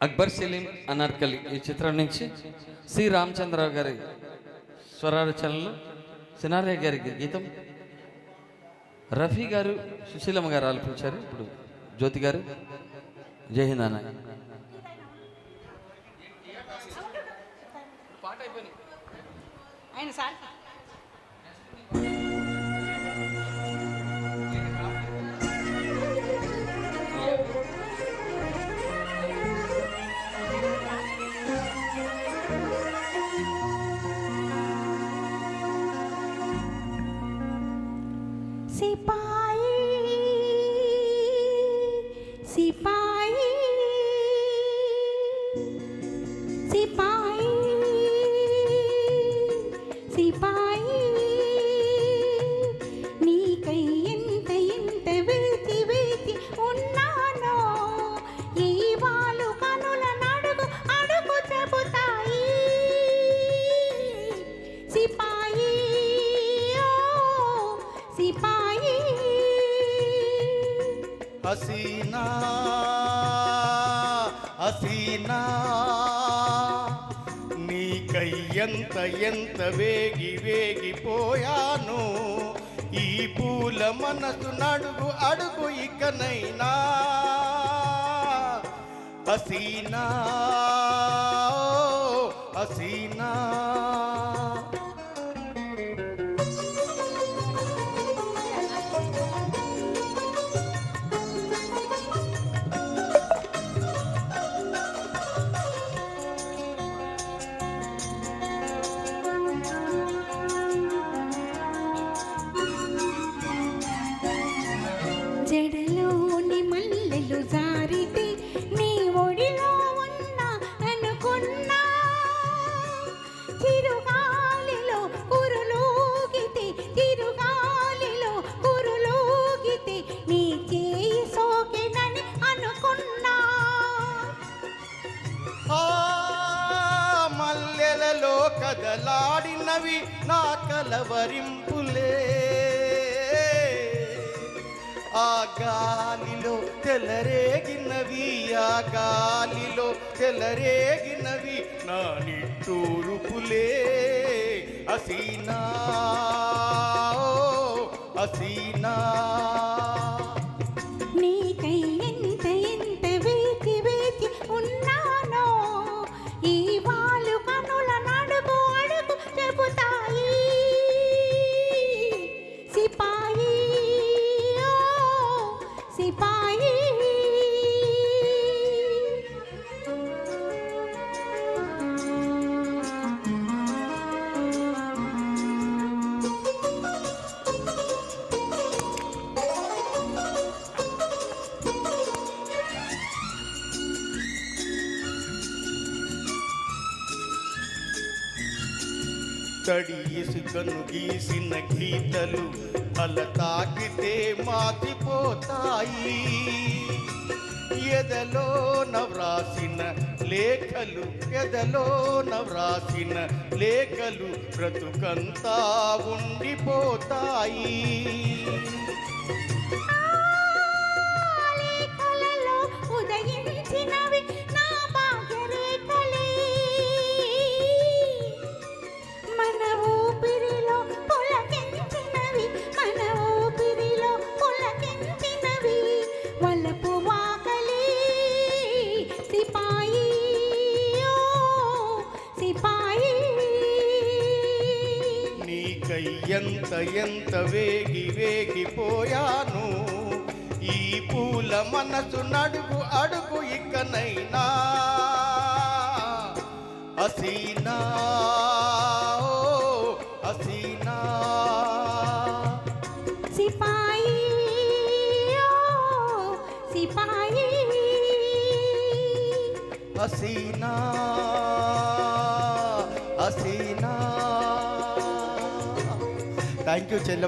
అక్బర్ సలీం అనార్కలి ఈ చిత్రం నుంచి సి రామచంద్రరావు గారి స్వరాచనలు, సినారయ్య గారి గీతం, రఫీ గారు, సుశీలమ్మ గారు ఆలపించారు. ఇప్పుడు జ్యోతి గారు. జై హింద్ అన్న. ఆయన సార్ सिपाही सिपाही सिपाही सिपाही नीकై ఎంత ఎంత వేచి వేచి ఉన్నానో ఈ వాలు కనుల నడుగు అడుగు చెబుతాయి సిపాయి సిపాయి हसीना हसीना నీకై ఎంత ఎంత వేగి వేగిపోయాను ఈ పూల మనసు నడుగు అడుగు ఇకనైనా హసీనా హసీనా జడలోని మల్లెలు జారితే నీ ఒడిలో ఉన్నా అనుకున్నా చిరుగాలిలో కురులోగితే చిరుగాలిలో కురులోగితే నీ చేయి సోకెనని అనుకున్నా మల్లెలలో కదలాడినవి నా కలవరింపులే ఆ గాలిలో తెలరేగినవి ఆ గాలిలో తెలరేగినవి నా నిట్టూరుపులే హసీనా హసీనా నీకై ఎంత ఎంత వేచి వేచి ఉన్నానో ఈ వాలు కనుల నడుగు అడుగు చెబుతాయి సిపాయి సిపాయి తడి ఇసుకను గీసిన గీతలు అల తాకితే మాతిపోతాయి ఎదలో నవ్రాసిన లేఖలు ఎదలో నవ్రాసిన లేఖలు బ్రతుకంతా ఉండిపోతాయి లేఖలలో ఉదయించినవి నా భాగ్యరేఖలే మన ఊపిరిలో పులకించినవి మన ఊపిరిలో పులకించినవి వలపు వాకలే సిపాయి సిపాయి నీకై ఎంత ఎంత వేగి వేగిపోయాను ఈ పూల మనసు నడుగు అడుగు ఇకనైనా హసీనా హసీనా సిపాయి సిపాయి Hasina Hasina thank you Chellemma.